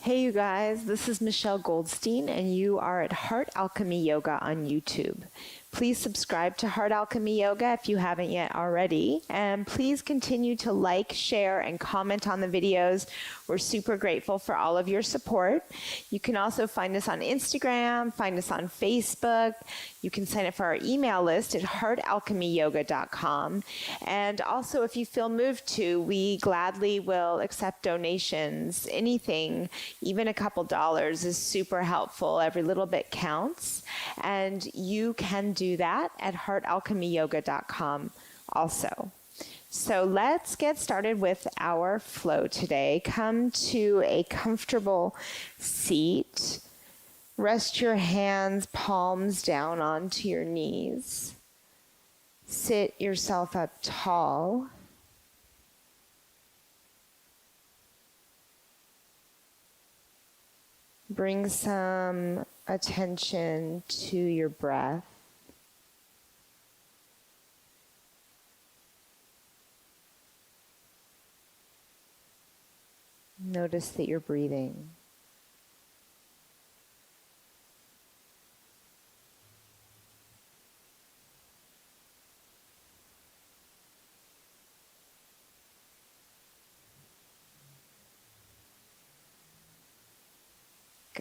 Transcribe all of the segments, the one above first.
Hey you guys, this is Michelle Goldstein and you are at Heart Alchemy Yoga on YouTube. Please subscribe to Heart Alchemy Yoga if you haven't yet already, and please continue to like, share, and comment on the videos. We're super grateful for all of your support. You can also find us on Instagram, find us on Facebook. You can sign up for our email list at heartalchemyyoga.com. And also, if you feel moved to, we gladly will accept donations. Anything, even a couple dollars, is super helpful. Every little bit counts. And you can do that at heartalchemyyoga.com also. So let's get started with our flow today. Come to a comfortable seat. Rest your hands, palms down onto your knees. Sit yourself up tall. Bring some attention to your breath. Notice that you're breathing.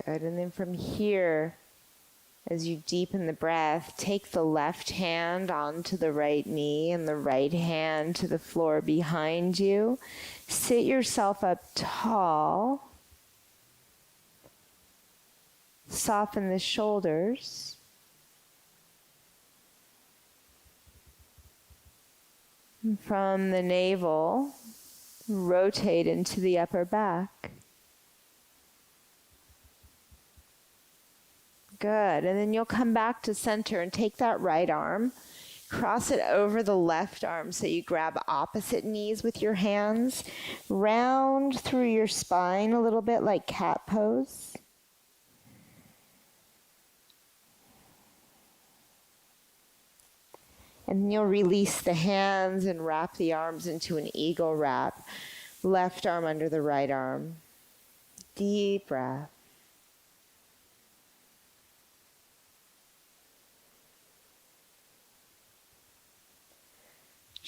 Good, and then from here, as you deepen the breath, take the left hand onto the right knee and the right hand to the floor behind you. Sit yourself up tall. Soften the shoulders. And from the navel, rotate into the upper back. Good, and then you'll come back to center and take that right arm, cross it over the left arm so you grab opposite knees with your hands, round through your spine a little bit like cat pose. And then you'll release the hands and wrap the arms into an eagle wrap, left arm under the right arm. Deep breath.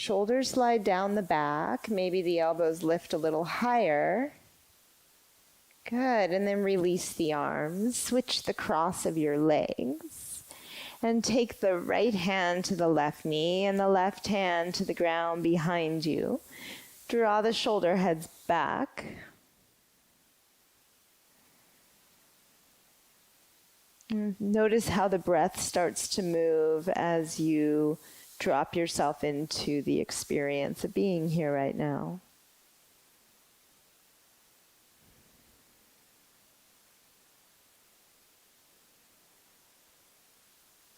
Shoulders slide down the back. Maybe the elbows lift a little higher. Good. And then release the arms. Switch the cross of your legs. And take the right hand to the left knee and the left hand to the ground behind you. Draw the shoulder heads back. Notice how the breath starts to move as you drop yourself into the experience of being here right now.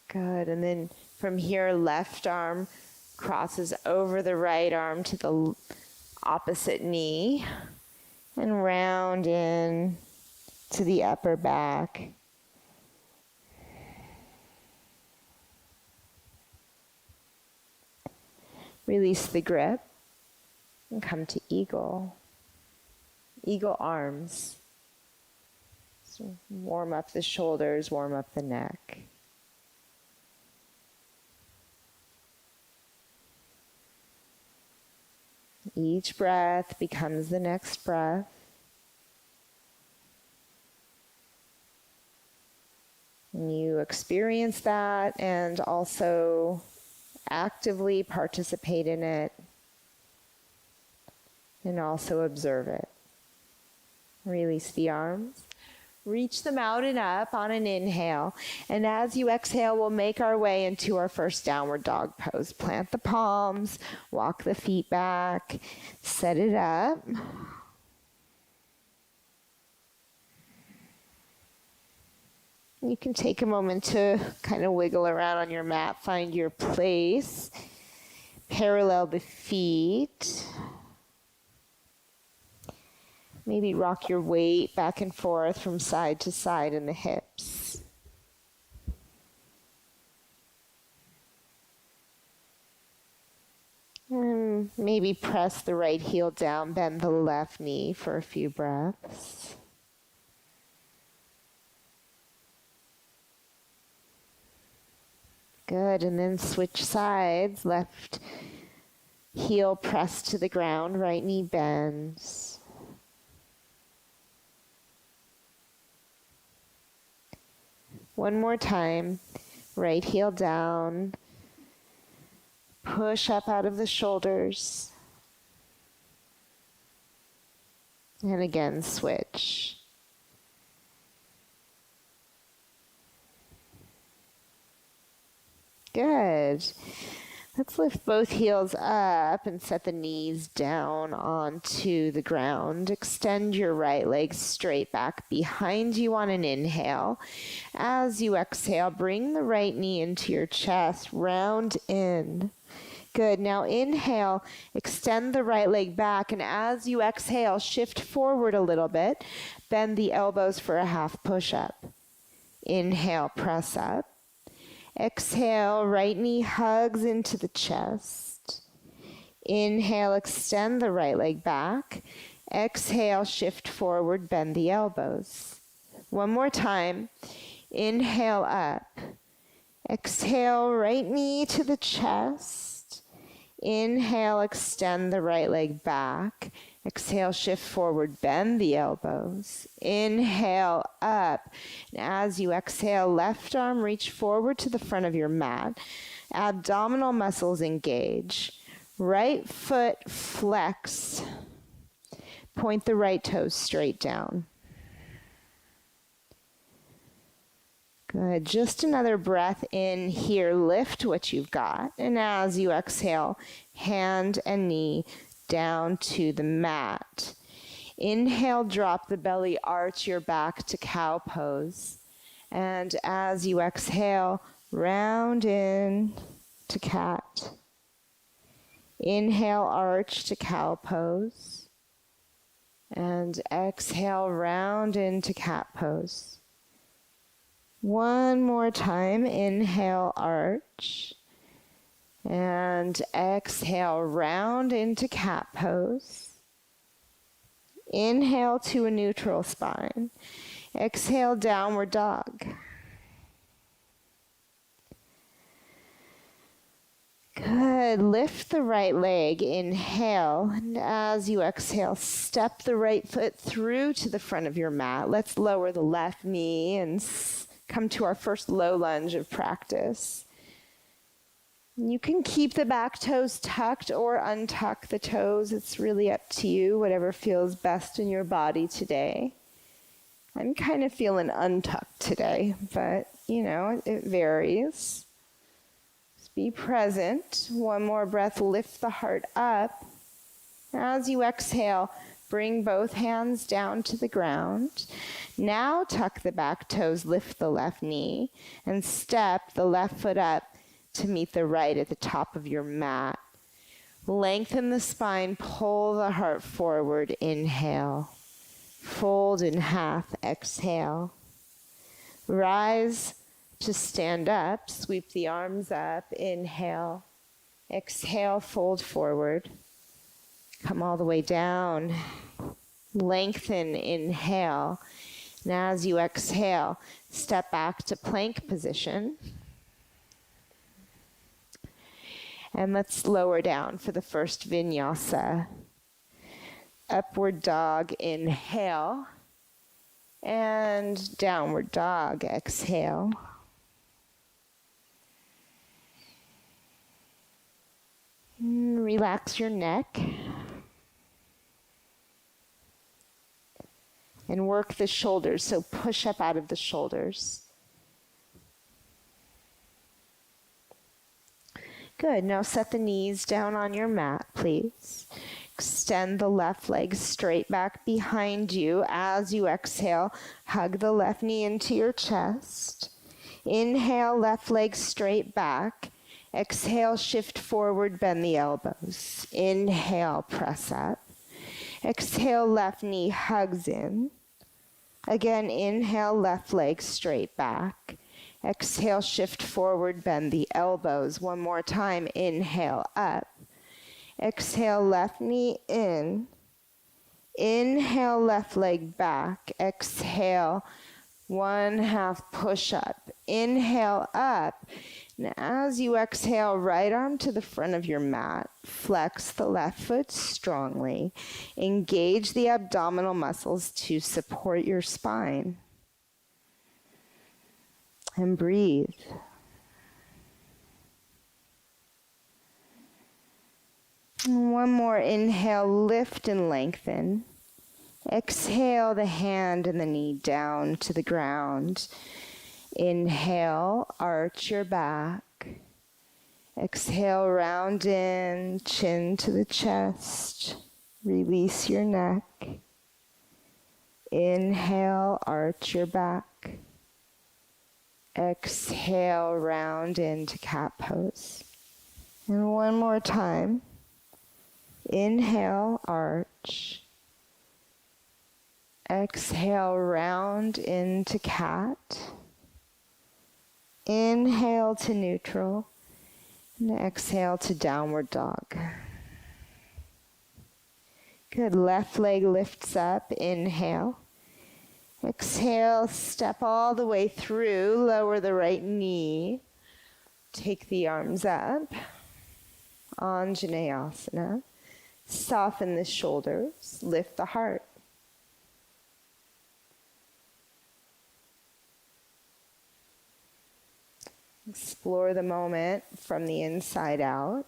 Good, and then from here, left arm crosses over the right arm to the opposite knee and round in to the upper back. Release the grip and come to eagle. Eagle arms. So warm up the shoulders, warm up the neck. Each breath becomes the next breath. And you experience that and also actively participate in it and also observe it. Release the arms. Reach them out and up on an inhale. And as you exhale, we'll make our way into our first downward dog pose. Plant the palms, walk the feet back, set it up. You can take a moment to kind of wiggle around on your mat, find your place, parallel the feet. Maybe rock your weight back and forth from side to side in the hips. And maybe press the right heel down, bend the left knee for a few breaths. Good, and then switch sides. Left heel pressed to the ground, right knee bends. One more time. Right heel down. Push up out of the shoulders. And again, switch. Good. Let's lift both heels up and set the knees down onto the ground. Extend your right leg straight back behind you on an inhale. As you exhale, bring the right knee into your chest, round in. Good. Now inhale, extend the right leg back, and as you exhale, shift forward a little bit. Bend the elbows for a half push-up. Inhale, press up. Exhale, right knee hugs into the chest. Inhale, extend the right leg back. Exhale, shift forward, bend the elbows. One more time. Inhale up. Exhale, right knee to the chest. Inhale, extend the right leg back. Exhale, shift forward, bend the elbows. Inhale, up. And as you exhale, left arm reach forward to the front of your mat. Abdominal muscles engage. Right foot flex. Point the right toes straight down. Good. Just another breath in here. Lift what you've got. And as you exhale, hand and knee down to the mat. Inhale, drop the belly, arch your back to cow pose. And as you exhale, round in to cat. Inhale, arch to cow pose. And exhale, round into cat pose. One more time. Inhale, arch. And exhale, round into cat pose. Inhale to a neutral spine. Exhale, downward dog. Good. Lift the right leg. Inhale. And as you exhale, step the right foot through to the front of your mat. Let's lower the left knee and come to our first low lunge of practice. You can keep the back toes tucked or untuck the toes. It's really up to you, whatever feels best in your body today. I'm kind of feeling untucked today, but, it varies. Just be present. One more breath, lift the heart up. As you exhale, bring both hands down to the ground. Now tuck the back toes, lift the left knee, and step the left foot up to meet the right at the top of your mat. Lengthen the spine, pull the heart forward, inhale. Fold in half, exhale. Rise to stand up, sweep the arms up, inhale. Exhale, fold forward. Come all the way down. Lengthen, inhale. And as you exhale, step back to plank position. And let's lower down for the first vinyasa. Upward dog, inhale. And downward dog, exhale. Relax your neck. And work the shoulders, so push up out of the shoulders. Good. Now set the knees down on your mat, please. Extend the left leg straight back behind you. As you exhale, hug the left knee into your chest. Inhale, left leg straight back. Exhale, shift forward, bend the elbows. Inhale, press up. Exhale, left knee hugs in. Again, inhale, left leg straight back. Exhale, shift forward, bend the elbows. One more time. Inhale, up. Exhale, left knee in. Inhale, left leg back. Exhale, one half push up. Inhale, up. And as you exhale, right arm to the front of your mat, flex the left foot strongly. Engage the abdominal muscles to support your spine. And breathe. And one more inhale, lift and lengthen. Exhale the hand and the knee down to the ground. Inhale, arch your back. Exhale, round in, chin to the chest. Release your neck. Inhale, arch your back. Exhale, round into cat pose. And one more time. Inhale, arch. Exhale, round into cat. Inhale to neutral. And exhale to downward dog. Good. Left leg lifts up. Inhale. Exhale, step all the way through. Lower the right knee. Take the arms up. Anjaneyasana. Soften the shoulders. Lift the heart. Explore the moment from the inside out.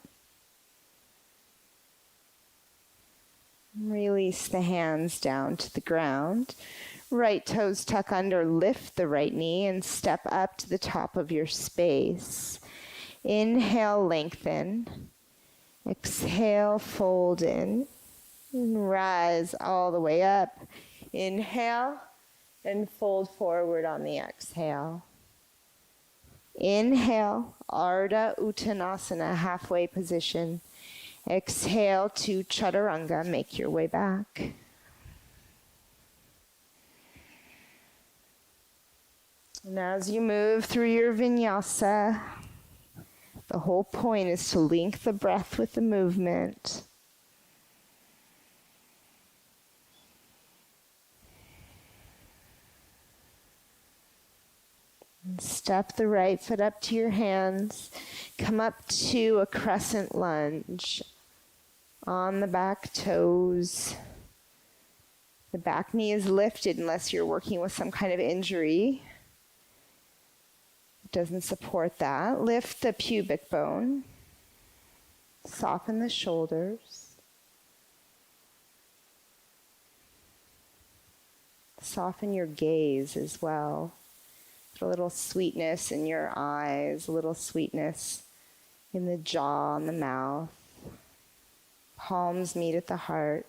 Release the hands down to the ground. Right toes tuck under, lift the right knee and step up to the top of your space. Inhale, lengthen. Exhale, fold in. And rise all the way up. Inhale and fold forward on the exhale. Inhale, Ardha Uttanasana, halfway position. Exhale to Chaturanga, make your way back. And as you move through your vinyasa, the whole point is to link the breath with the movement. And step the right foot up to your hands. Come up to a crescent lunge on the back toes. The back knee is lifted unless you're working with some kind of injury. It doesn't support that. Lift the pubic bone. Soften the shoulders. Soften your gaze as well. A little sweetness in your eyes, a little sweetness in the jaw and the mouth. Palms meet at the heart.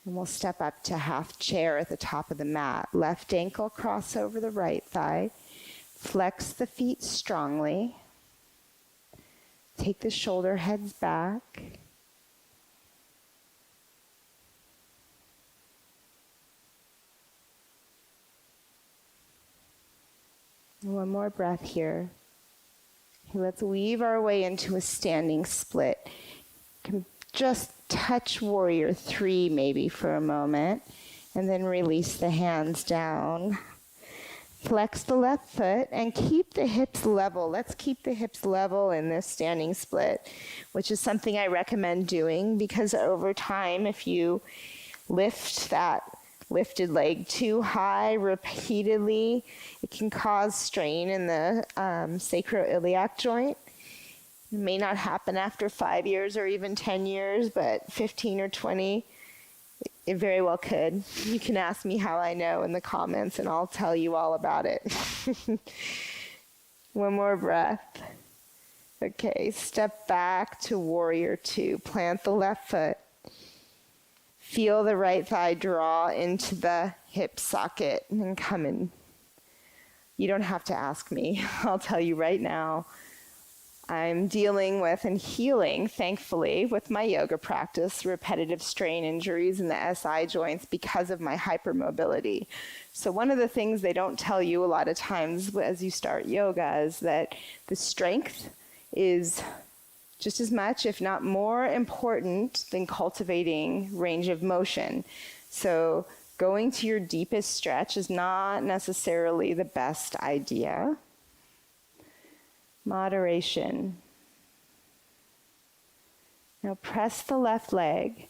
And we'll step up to half chair at the top of the mat. Left ankle cross over the right thigh. Flex the feet strongly. Take the shoulder heads back. One more breath here. Okay, let's weave our way into a standing split. Can just touch warrior 3 maybe for a moment, and then release the hands down. Flex the left foot and keep the hips level. Let's keep the hips level in this standing split, which is something I recommend doing because over time, if you lift that lifted leg too high repeatedly, it can cause strain in the sacroiliac joint. It may not happen after 5 years or even 10 years, but 15 or 20, it very well could. You can ask me how I know in the comments and I'll tell you all about it. One more breath. Okay, step back to warrior 2. Plant the left foot. Feel the right thigh draw into the hip socket and come in. You don't have to ask me. I'll tell you right now. I'm dealing with and healing, thankfully, with my yoga practice, repetitive strain injuries in the SI joints because of my hypermobility. So one of the things they don't tell you a lot of times as you start yoga is that the strength is just as much, if not more important than cultivating range of motion. So going to your deepest stretch is not necessarily the best idea. moderation. Now press the left leg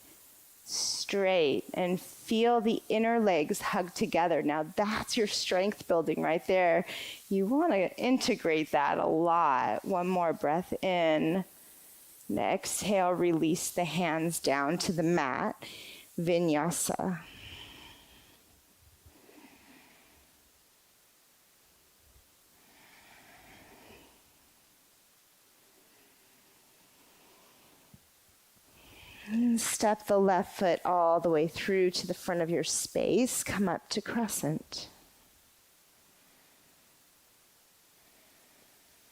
straight and feel the inner legs hug together. Now that's your strength building right there. You want to integrate that a lot. One more breath in. And exhale, release the hands down to the mat. Vinyasa. And step the left foot all the way through to the front of your space. Come up to Crescent.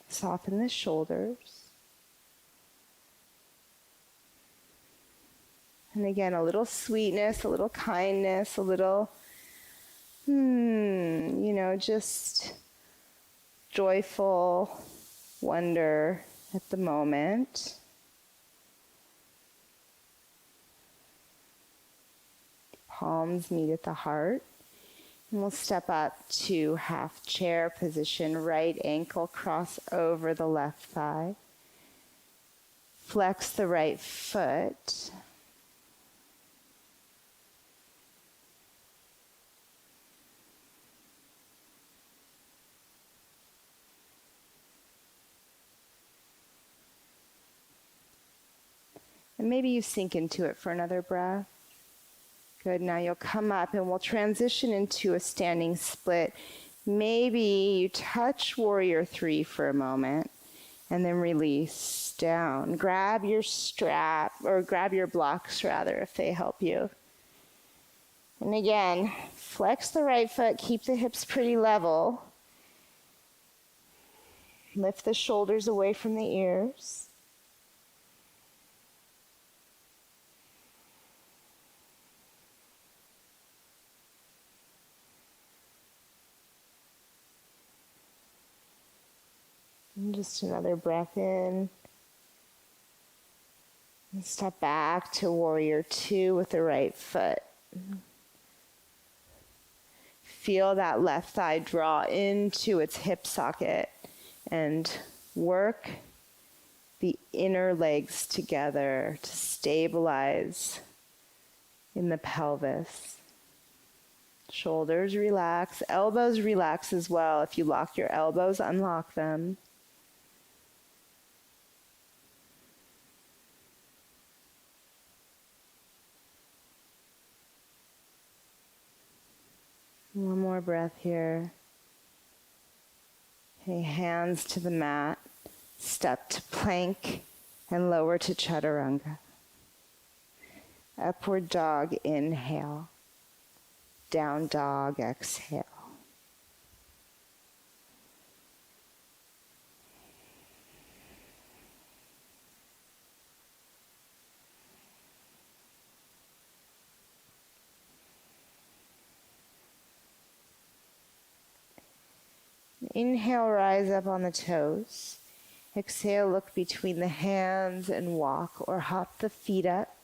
Soften the shoulders. And again, a little sweetness, a little kindness, a little, just joyful wonder at the moment. Palms meet at the heart. And we'll step up to half chair position, right ankle cross over the left thigh. Flex the right foot. And maybe you sink into it for another breath. Good, now you'll come up and we'll transition into a standing split. Maybe you touch warrior 3 for a moment and then release down. Grab your strap, or grab your blocks rather, if they help you. And again, flex the right foot, keep the hips pretty level. Lift the shoulders away from the ears. And just another breath in. And step back to warrior 2 with the right foot. Feel that left thigh draw into its hip socket and work the inner legs together to stabilize in the pelvis. Shoulders relax, elbows relax as well. If you lock your elbows, unlock them. One more breath here. Okay, hands to the mat. Step to plank and lower to chaturanga. Upward dog, inhale. Down dog, exhale. Inhale, rise up on the toes. Exhale, look between the hands and walk or hop the feet up.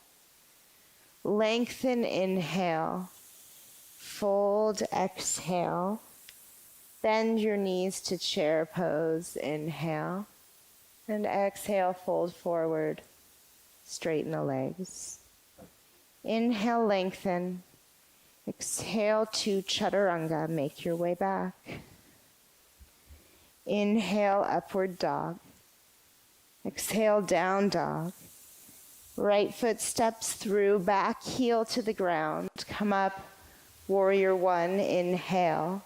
Lengthen, inhale. Fold, exhale. Bend your knees to chair pose, inhale. And exhale, fold forward. Straighten the legs. Inhale, lengthen. Exhale to chaturanga, make your way back. Inhale, upward dog. Exhale, down dog. Right foot steps through, back heel to the ground. Come up, warrior 1, inhale.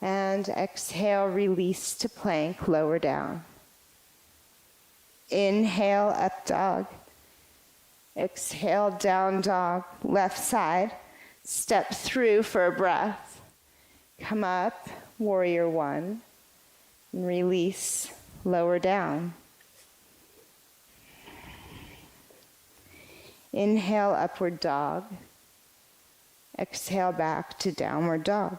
And exhale, release to plank, lower down. Inhale, up dog. Exhale, down dog. Left side, step through for a breath. Come up, warrior 1. And release, lower down. Inhale, upward dog. Exhale, back to downward dog.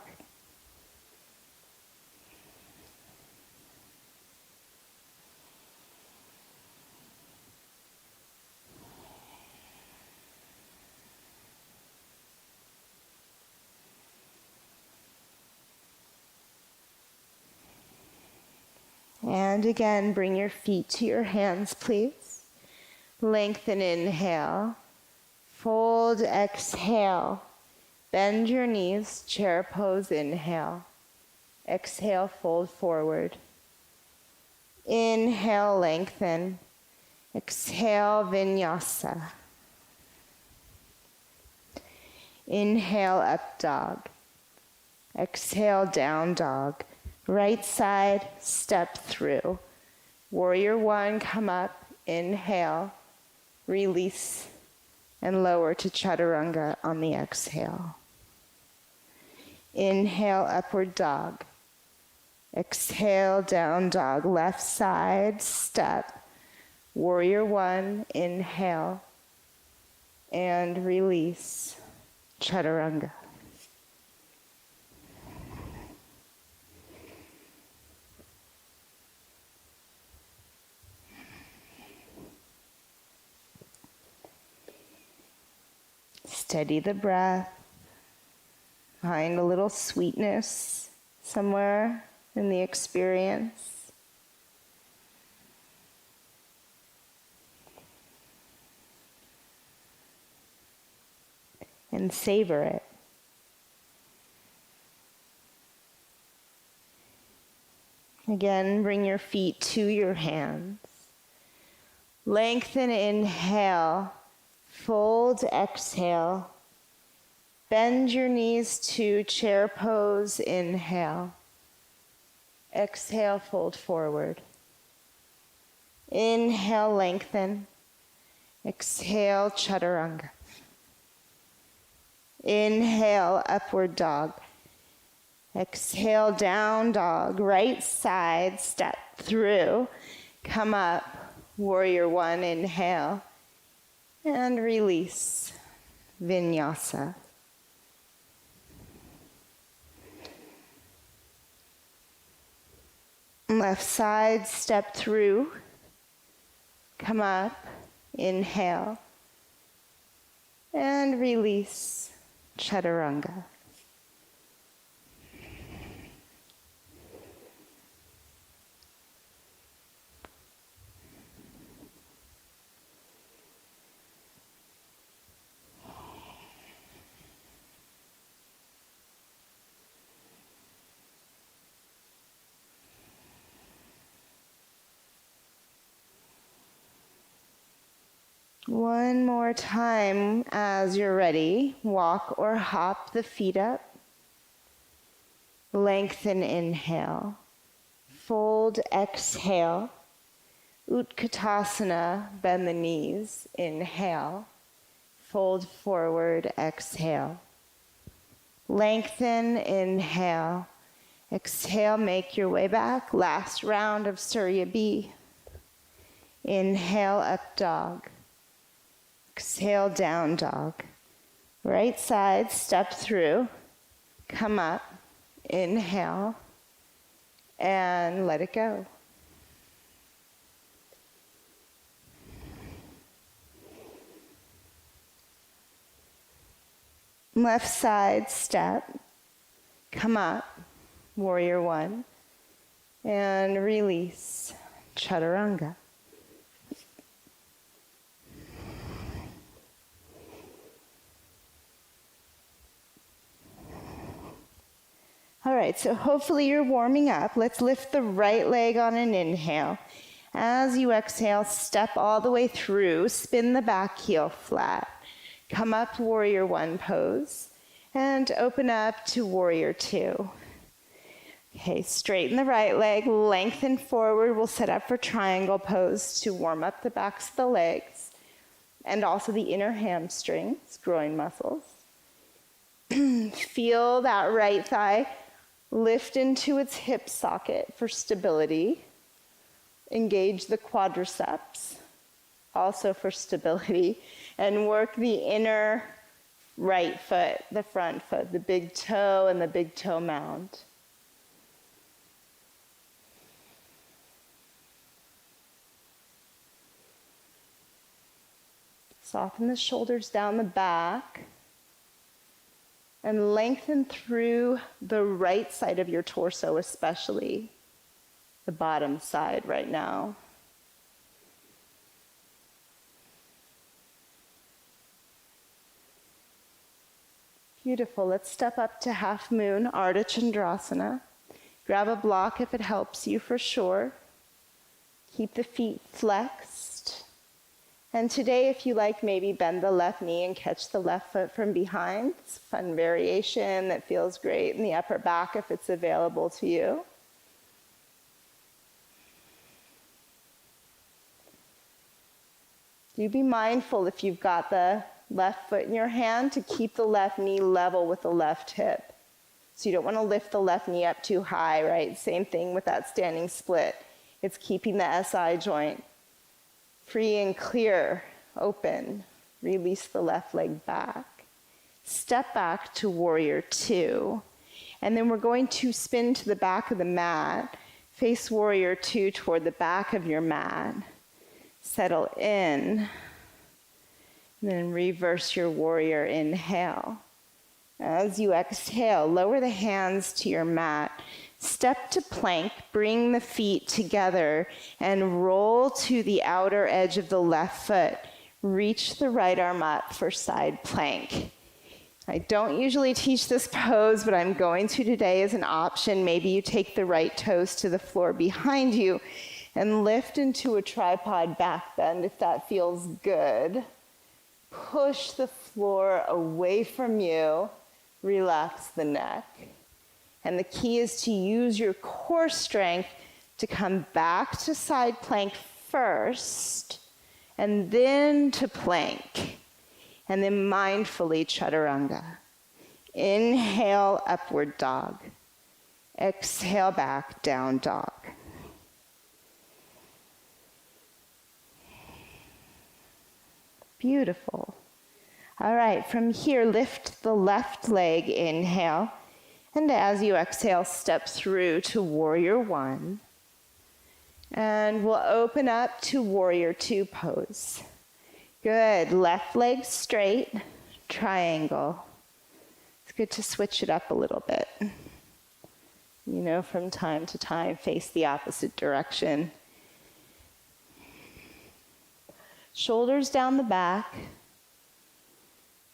And again, bring your feet to your hands, please. Lengthen, inhale. Fold, exhale. Bend your knees, chair pose, inhale. Exhale, fold forward. Inhale, lengthen. Exhale, vinyasa. Inhale, up dog. Exhale, down dog. Right side, step through. Warrior one, come up. Inhale, release, and lower to chaturanga on the exhale. Inhale, upward dog. Exhale, down dog. Left side, step. Warrior one, inhale, and release, chaturanga. Steady the breath. Find a little sweetness somewhere in the experience. And savor it. Again, bring your feet to your hands. Lengthen, inhale. Fold, exhale. Bend your knees to chair pose, inhale. Exhale, fold forward. Inhale, lengthen. Exhale, chaturanga. Inhale, upward dog. Exhale, down dog. Right side, step through. Come up, warrior one, inhale. And release, vinyasa. Left side, step through. Come up, inhale. And release, chaturanga. One more time as you're ready. Walk or hop the feet up. Lengthen, inhale. Fold, exhale. Utkatasana, bend the knees. Inhale. Fold forward, exhale. Lengthen, inhale. Exhale, make your way back. Last round of Surya B. Inhale, up dog. Exhale, down dog. Right side, step through. Come up. Inhale. And let it go. Left side, step. Come up. Warrior one. And release. Chaturanga. All right, so hopefully you're warming up. Let's lift the right leg on an inhale. As you exhale, step all the way through. Spin the back heel flat. Come up, warrior one pose. And open up to warrior two. Okay, straighten the right leg, lengthen forward. We'll set up for triangle pose to warm up the backs of the legs and also the inner hamstrings, groin muscles. Feel that right thigh lift into its hip socket for stability. Engage the quadriceps, also for stability. And work the inner right foot, the front foot, the big toe and the big toe mound. Soften the shoulders down the back. And lengthen through the right side of your torso especially. the bottom side right now. Beautiful. Let's step up to half moon, Ardha Chandrasana. Grab a block if it helps you for sure. Keep the feet flexed. And today, if you like, maybe bend the left knee and catch the left foot from behind. It's a fun variation that feels great in the upper back if it's available to you. Do be mindful if you've got the left foot in your hand to keep the left knee level with the left hip. So you don't want to lift the left knee up too high, right? Same thing with that standing split. It's keeping the SI joint free and clear, open. Release the left leg back. Step back to warrior two. And then we're going to spin to the back of the mat. Face warrior two toward the back of your mat. Settle in. And then reverse your warrior inhale. As you exhale, lower the hands to your mat. Step to plank, bring the feet together, and roll to the outer edge of the left foot. Reach the right arm up for side plank. I don't usually teach this pose, but I'm going to today as an option. Maybe you take the right toes to the floor behind you and lift into a tripod back bend if that feels good. Push the floor away from you. Relax the neck. And the key is to use your core strength to come back to side plank first, and then to plank. And then mindfully chaturanga. Inhale, upward dog. Exhale, back, down dog. Beautiful. All right, from here, lift the left leg, inhale. And as you exhale, step through to warrior one. And we'll open up to warrior two pose. Good, left leg straight, triangle. It's good to switch it up a little bit. You know, from time to time, face the opposite direction. Shoulders down the back.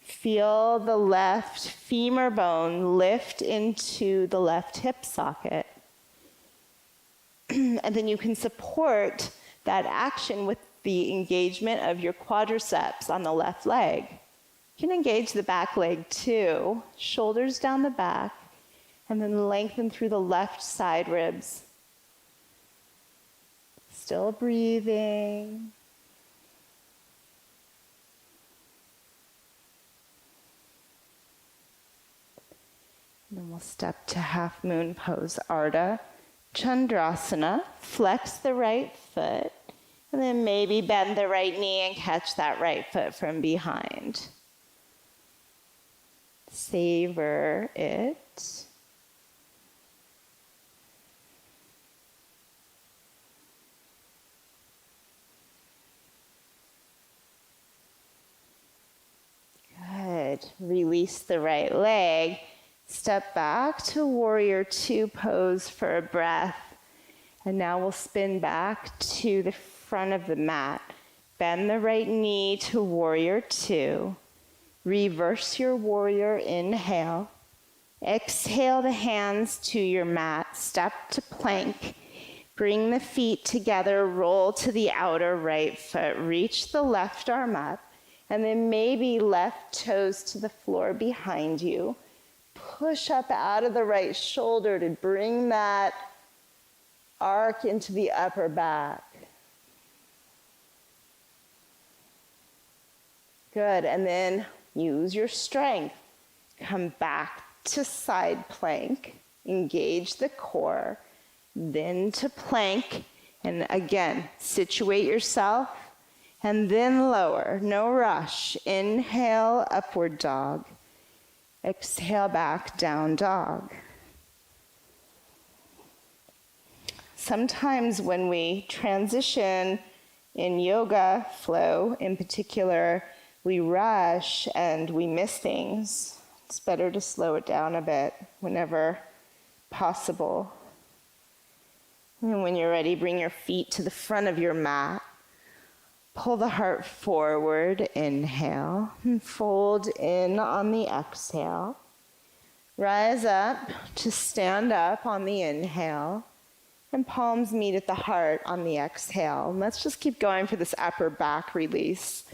Feel the left femur bone lift into the left hip socket. And then you can support that action with the engagement of your quadriceps on the left leg. You can engage the back leg too. Shoulders down the back, and then lengthen through the left side ribs. Still breathing. And then we'll step to half moon pose, Ardha Chandrasana. Flex the right foot, and then maybe bend the right knee and catch that right foot from behind. Savor it. Good. Release the right leg. Step back to warrior two pose for a breath. And now we'll spin back to the front of the mat. Bend the right knee to warrior two. Reverse your warrior, inhale. Exhale the hands to your mat. Step to plank. Bring the feet together, roll to the outer right foot. Reach the left arm up. And then maybe left toes to the floor behind you. Push up out of the right shoulder to bring that arc into the upper back. Good, and then use your strength. Come back to side plank. Engage the core. Then to plank. And again, situate yourself. And then lower. No rush. Inhale, upward dog. Exhale, back, down dog. Sometimes when we transition in yoga flow in particular, we rush and we miss things. It's better to slow it down a bit whenever possible. And when you're ready, bring your feet to the front of your mat. Pull the heart forward, inhale, and fold in on the exhale. Rise up to stand up on the inhale, and palms meet at the heart on the exhale. And let's just keep going for this upper back release.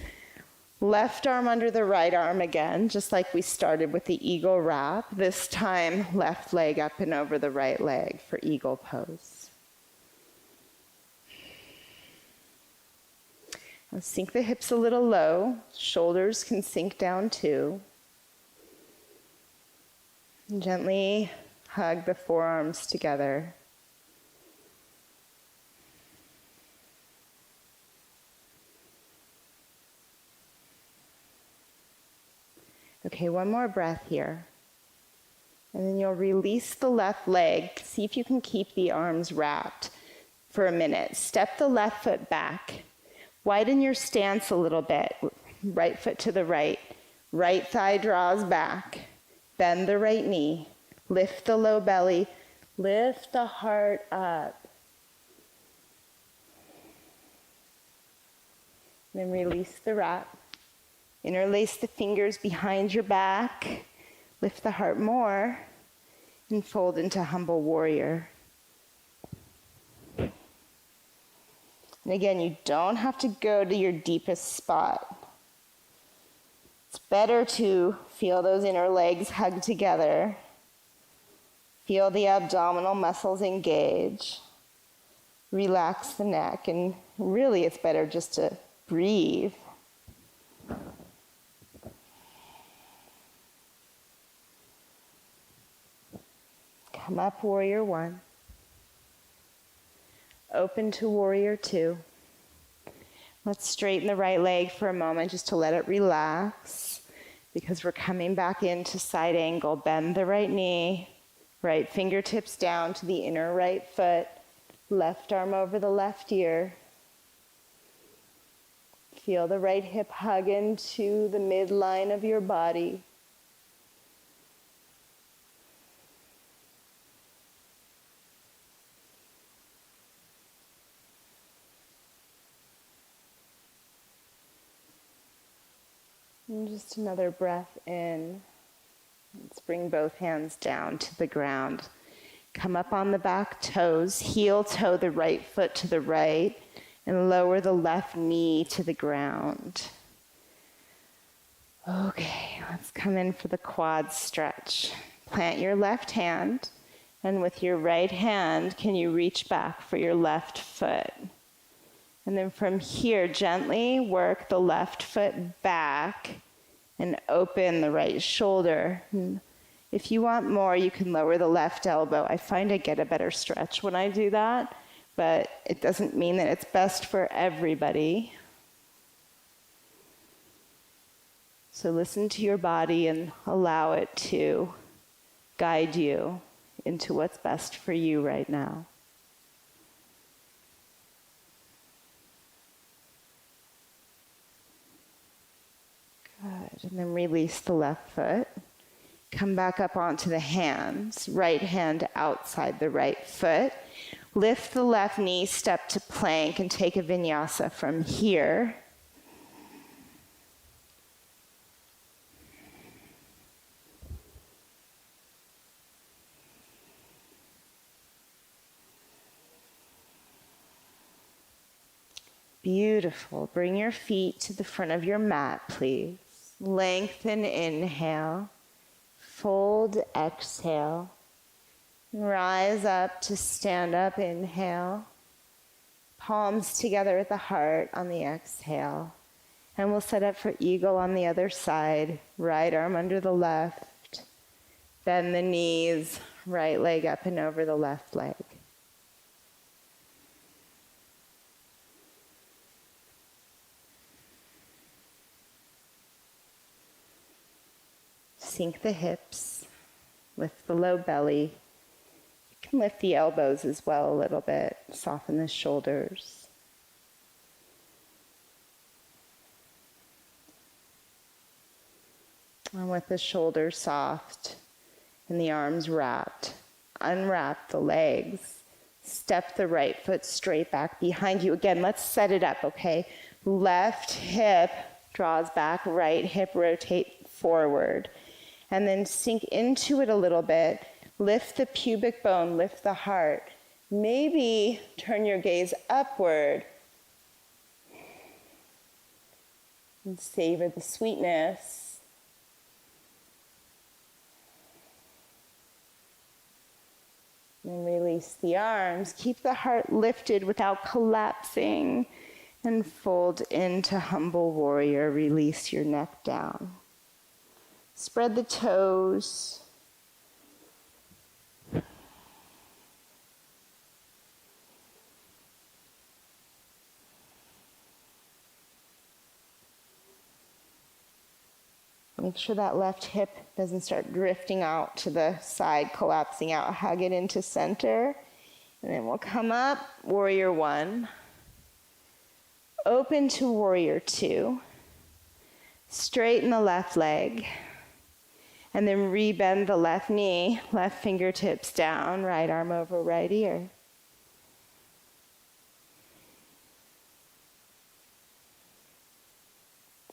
Left arm under the right arm again, just like we started with the eagle wrap. This time, left leg up and over the right leg for eagle pose. Now sink the hips a little low. Shoulders can sink down too. And gently hug the forearms together. Okay, one more breath here. And then you'll release the left leg. See if you can keep the arms wrapped for a minute. Step the left foot back. Widen your stance a little bit. Right foot to the right. Right thigh draws back. Bend the right knee. Lift the low belly. Lift the heart up. Then release the wrap. Interlace the fingers behind your back. Lift the heart more. And fold into humble warrior. And again, you don't have to go to your deepest spot. It's better to feel those inner legs hug together. Feel the abdominal muscles engage. Relax the neck. And really, it's better just to breathe. Come up, warrior one. Open to warrior two. Let's straighten the right leg for a moment just to let it relax, because we're coming back into side angle. Bend the right knee, right fingertips down to the inner right foot, left arm over the left ear. Feel the right hip hug into the midline of your body. And just another breath in. Let's bring both hands down to the ground. Come up on the back toes, heel toe the right foot to the right, and lower the left knee to the ground. Okay, let's come in for the quad stretch. Plant your left hand, and with your right hand, can you reach back for your left foot? And then from here, gently work the left foot back and open the right shoulder. And if you want more, you can lower the left elbow. I find I get a better stretch when I do that, but it doesn't mean that it's best for everybody. So listen to your body and allow it to guide you into what's best for you right now. Good. And then release the left foot. Come back up onto the hands. Right hand outside the right foot. Lift the left knee, step to plank, and take a vinyasa from here. Beautiful. Bring your feet to the front of your mat, please. Lengthen, inhale. Fold, exhale. Rise up to stand up, inhale. Palms together at the heart on the exhale. And we'll set up for eagle on the other side. Right arm under the left. Bend the knees, right leg up and over the left leg. Sink the hips, lift the low belly. You can lift the elbows as well a little bit, soften the shoulders. And with the shoulders soft and the arms wrapped, unwrap the legs. Step the right foot straight back behind you. Again, let's set it up, okay? Left hip draws back, right hip rotate forward. And then sink into it a little bit. Lift the pubic bone, lift the heart. Maybe turn your gaze upward and savor the sweetness. And release the arms. Keep the heart lifted without collapsing. And fold into humble warrior. Release your neck down. Spread the toes. Make sure that left hip doesn't start drifting out to the side, collapsing out. Hug it into center. And then we'll come up, warrior one. Open to warrior two. Straighten the left leg. And then rebend the left knee, left fingertips down, right arm over right ear.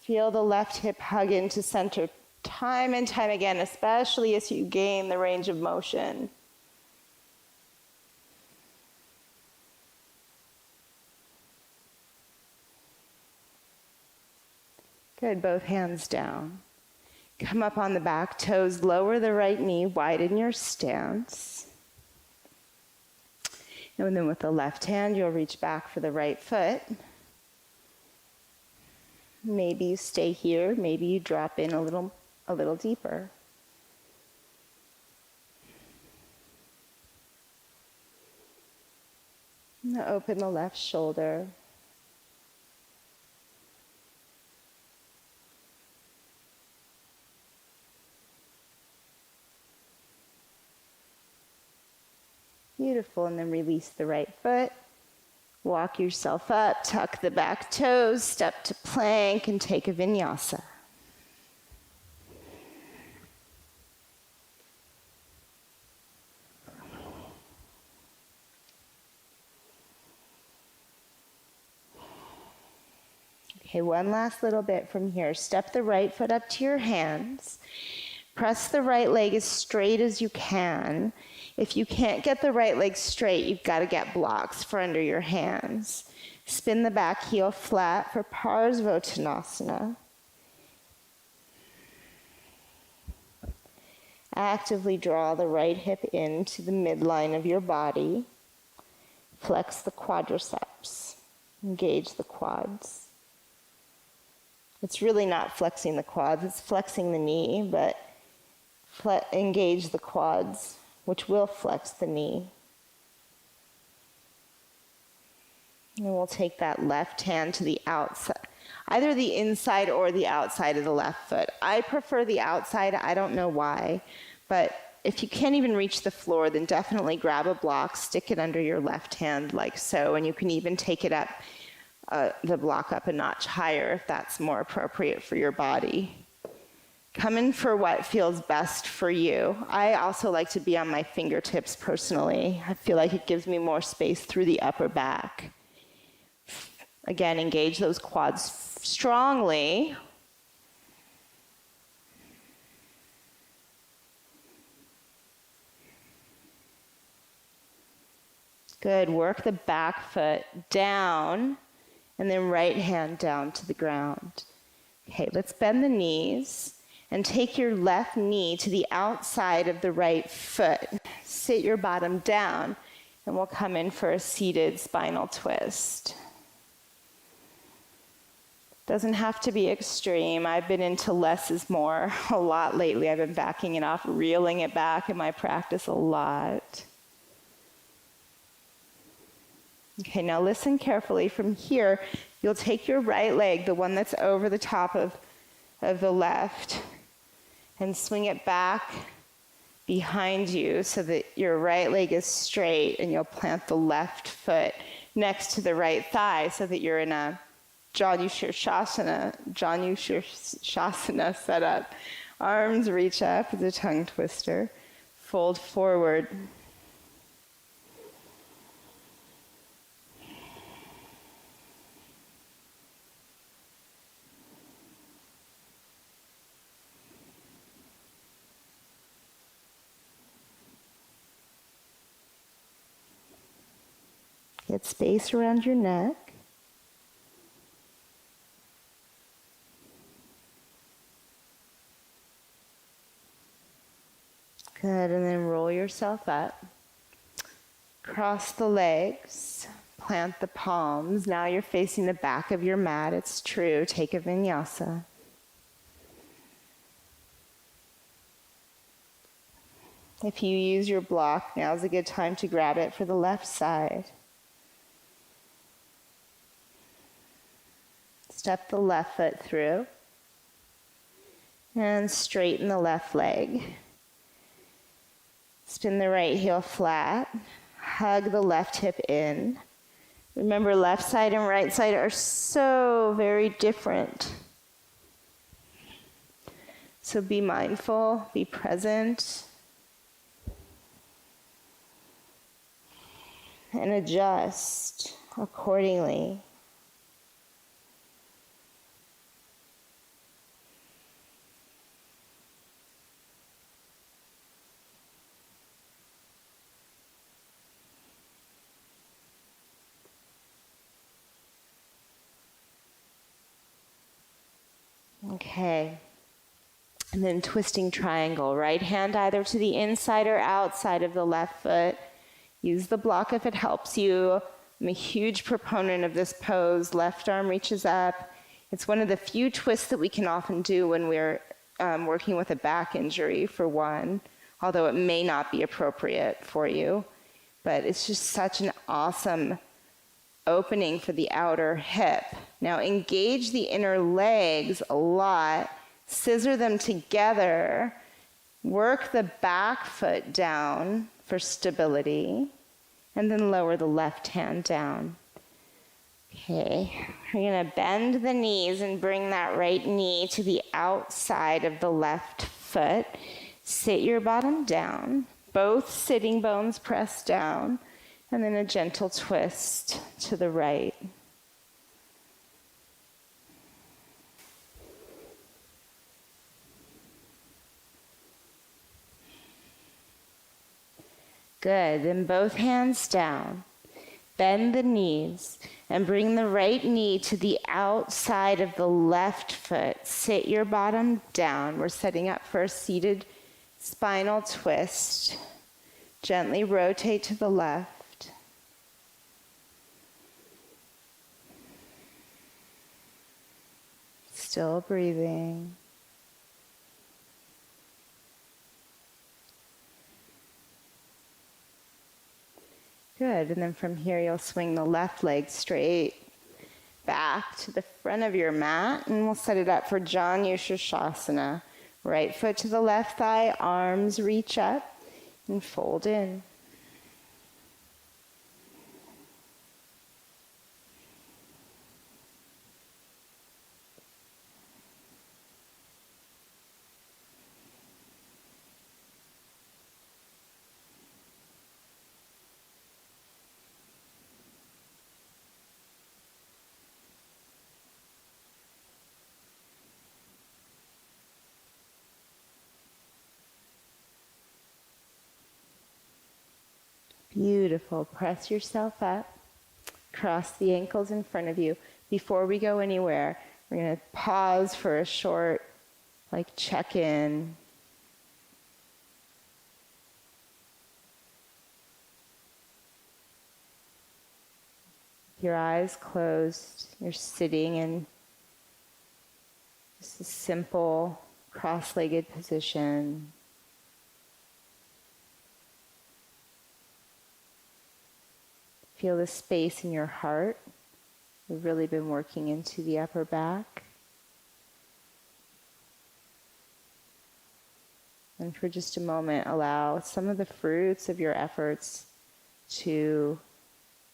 Feel the left hip hug into center time and time again, especially as you gain the range of motion. Good, both hands down. Come up on the back toes, lower the right knee, widen your stance. And then with the left hand, you'll reach back for the right foot. Maybe you stay here, maybe you drop in a little deeper. Now open the left shoulder. Beautiful, and then release the right foot. Walk yourself up, tuck the back toes, step to plank, and take a vinyasa. Okay, one last little bit from here. Step the right foot up to your hands. Press the right leg as straight as you can. If you can't get the right leg straight, you've got to get blocks for under your hands. Spin the back heel flat for Parsvottanasana. Actively draw the right hip into the midline of your body. Flex the quadriceps. Engage the quads. It's really not flexing the quads, it's flexing the knee, but engage the quads, which will flex the knee. And we'll take that left hand to the outside, either the inside or the outside of the left foot. I prefer the outside, I don't know why, but if you can't even reach the floor, then definitely grab a block, stick it under your left hand like so, and you can even take it up, the block up a notch higher if that's more appropriate for your body. Come in for what feels best for you. I also like to be on my fingertips personally. I feel like it gives me more space through the upper back. Again, engage those quads strongly. Good, work the back foot down and then right hand down to the ground. Okay, let's bend the knees. And take your left knee to the outside of the right foot. Sit your bottom down, and we'll come in for a seated spinal twist. Doesn't have to be extreme. I've been into less is more a lot lately. I've been backing it off, reeling it back in my practice a lot. Okay, now listen carefully. From here, you'll take your right leg, the one that's over the top of the left, and swing it back behind you so that your right leg is straight, and you'll plant the left foot next to the right thigh so that you're in a Janushirshasana setup. Arms reach up as a tongue twister. Fold forward. Get space around your neck. Good, and then roll yourself up. Cross the legs, plant the palms. Now you're facing the back of your mat. It's true. Take a vinyasa. If you use your block, now's a good time to grab it for the left side. Step the left foot through and straighten the left leg. Spin the right heel flat. Hug the left hip in. Remember, left side and right side are so very different. So be mindful, be present, and adjust accordingly. Okay, and then twisting triangle. Right hand either to the inside or outside of the left foot. Use the block if it helps you. I'm a huge proponent of this pose. Left arm reaches up. It's one of the few twists that we can often do when we're working with a back injury, for one, although it may not be appropriate for you. But it's just such an awesome opening for the outer hip. Now engage the inner legs a lot, scissor them together, work the back foot down for stability, and then lower the left hand down. Okay, we're gonna bend the knees and bring that right knee to the outside of the left foot. Sit your bottom down, both sitting bones pressed down, and then a gentle twist to the right. Good, then both hands down. Bend the knees and bring the right knee to the outside of the left foot. Sit your bottom down. We're setting up for a seated spinal twist. Gently rotate to the left. Still breathing. Good, and then from here you'll swing the left leg straight back to the front of your mat, and we'll set it up for Janu Shirshasana. Right foot to the left thigh, arms reach up and fold in. Beautiful. Press yourself up. Cross the ankles in front of you. Before we go anywhere, we're going to pause for a short, check-in. Your eyes closed. You're sitting in just a simple cross-legged position. Feel the space in your heart. We've really been working into the upper back. And for just a moment, allow some of the fruits of your efforts to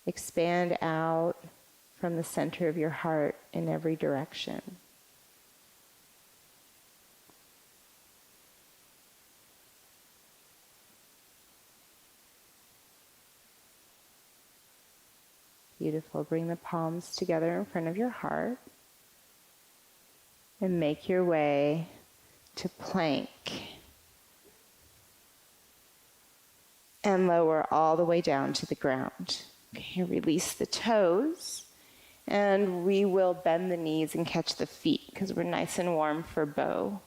expand out from the center of your heart in every direction. Beautiful. Bring the palms together in front of your heart and make your way to plank. And lower all the way down to the ground. Okay, release the toes. And we will bend the knees and catch the feet because we're nice and warm for bow.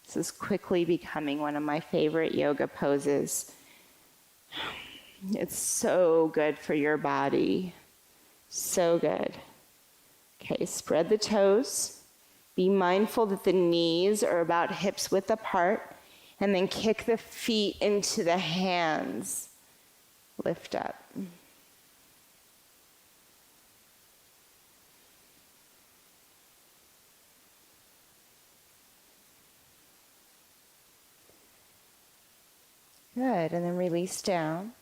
This is quickly becoming one of my favorite yoga poses. It's so good for your body. So good. Okay, spread the toes. Be mindful that the knees are about hips width apart. And then kick the feet into the hands. Lift up. Good, and then release down.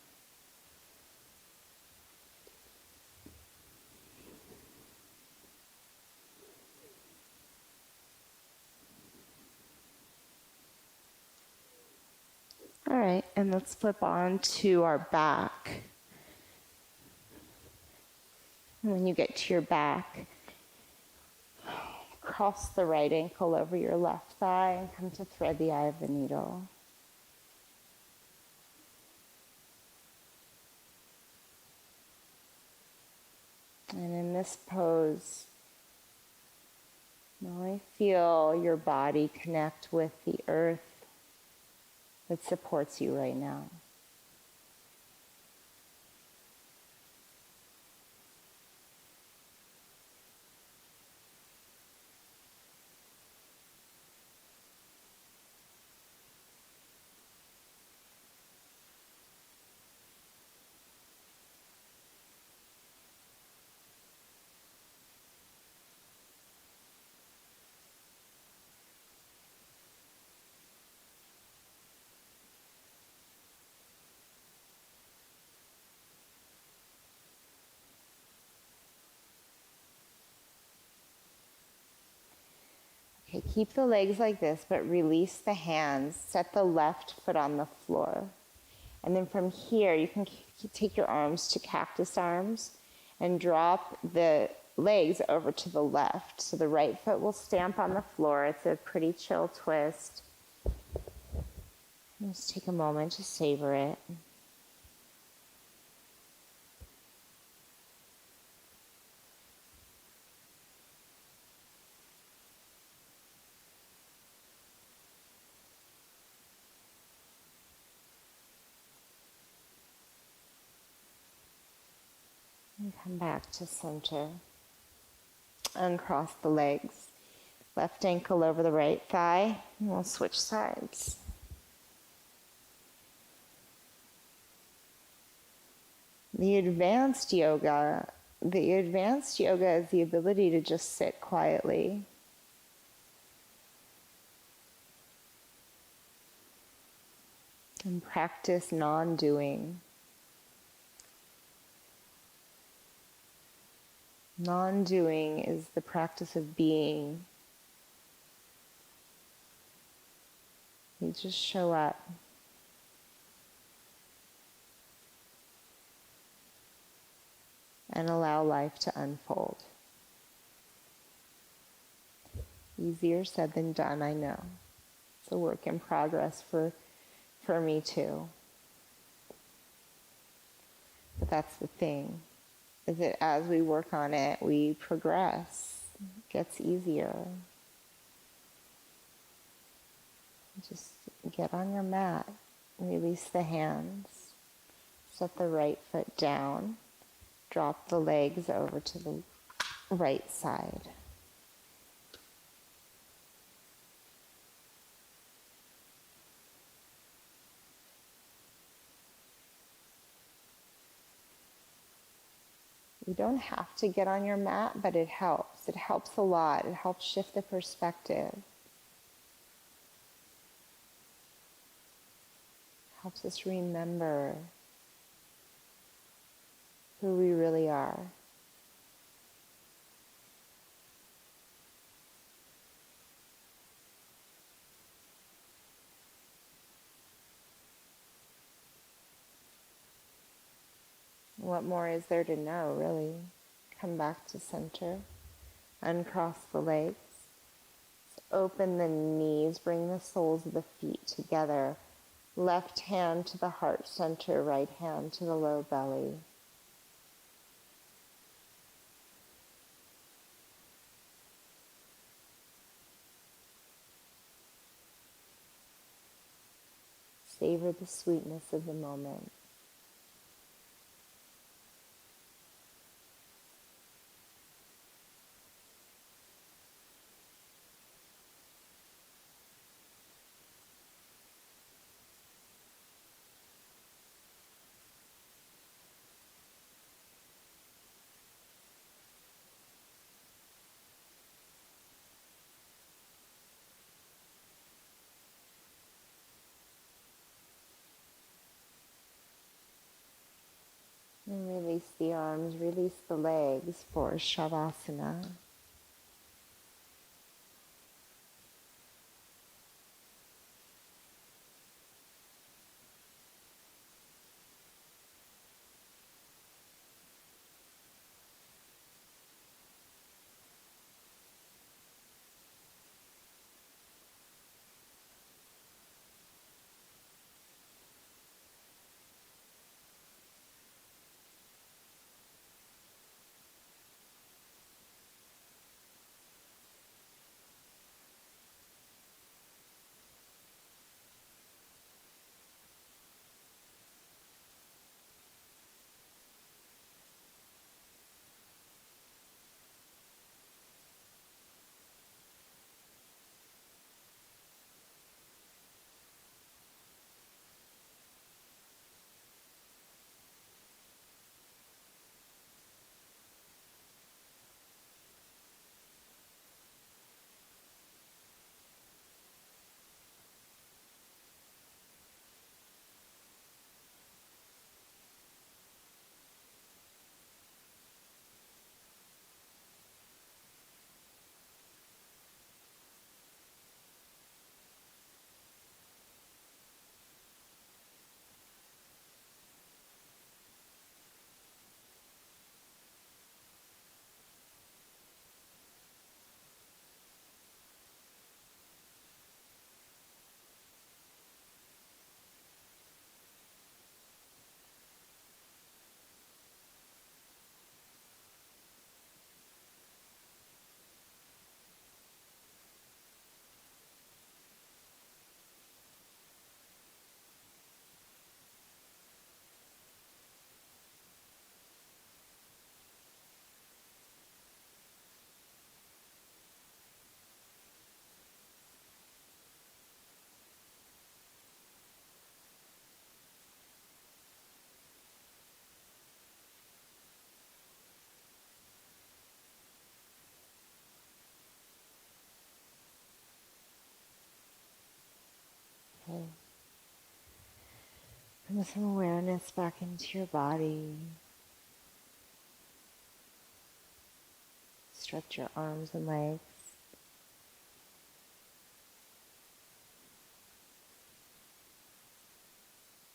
All right, and let's flip on to our back. And when you get to your back, cross the right ankle over your left thigh and come to thread the eye of the needle. And in this pose, really feel your body connect with the earth that supports you right now. Okay, keep the legs like this, but release the hands. Set the left foot on the floor. And then from here, you can take your arms to cactus arms and drop the legs over to the left. So the right foot will stamp on the floor. It's a pretty chill twist. Just take a moment to savor it. And come back to center. Uncross the legs. Left ankle over the right thigh. And we'll switch sides. The advanced yoga is the ability to just sit quietly. And practice non-doing. Non-doing is the practice of being. You just show up. And allow life to unfold. Easier said than done, I know. It's a work in progress for me too. But that's the thing, is that as we work on it, we progress. It gets easier. Just get on your mat, release the hands, set the right foot down, drop the legs over to the right side. You don't have to get on your mat, but it helps. It helps a lot. It helps shift the perspective. Helps us remember who we really are. What more is there to know, really? Come back to center. Uncross the legs. Open the knees. Bring the soles of the feet together. Left hand to the heart center, right hand to the low belly. Savor the sweetness of the moment. And release the arms, release the legs for Savasana. Okay. Bring some awareness back into your body. Stretch your arms and legs.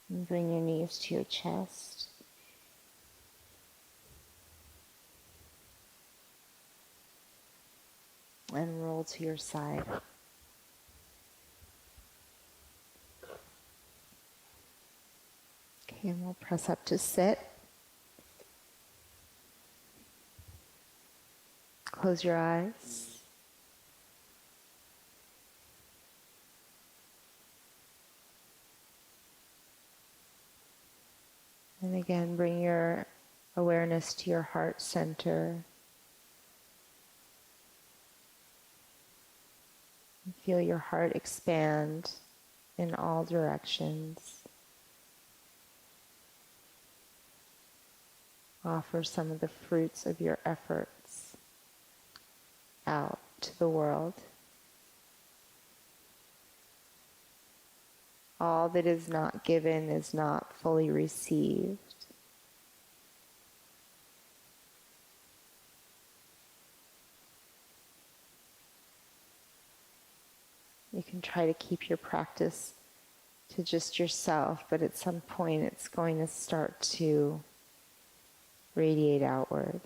And bring your knees to your chest. And roll to your side. Okay, and we'll press up to sit. Close your eyes. And again, bring your awareness to your heart center. And feel your heart expand in all directions. Offer some of the fruits of your efforts out to the world. All that is not given is not fully received. You can try to keep your practice to just yourself, but at some point it's going to start to radiate outward.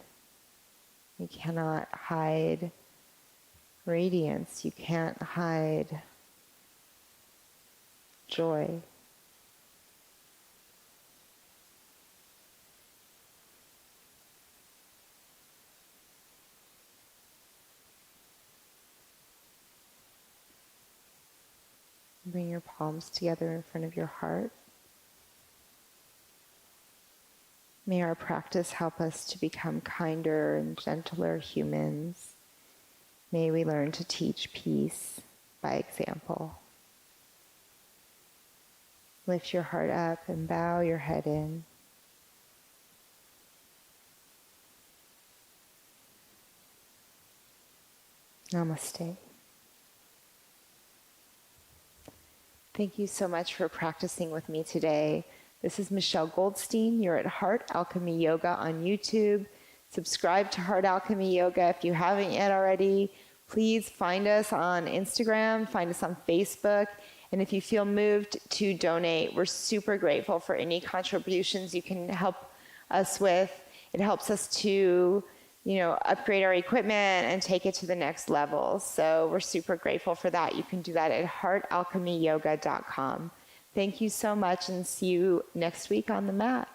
You cannot hide radiance. You can't hide joy. Bring your palms together in front of your heart. May our practice help us to become kinder and gentler humans. May we learn to teach peace by example. Lift your heart up and bow your head in. Namaste. Thank you so much for practicing with me today. This is Michelle Goldstein. You're at Heart Alchemy Yoga on YouTube. Subscribe to Heart Alchemy Yoga if you haven't yet already. Please find us on Instagram, find us on Facebook, and if you feel moved to donate, we're super grateful for any contributions you can help us with. It helps us to, upgrade our equipment and take it to the next level. So we're super grateful for that. You can do that at heartalchemyyoga.com. Thank you so much, and see you next week on the mat.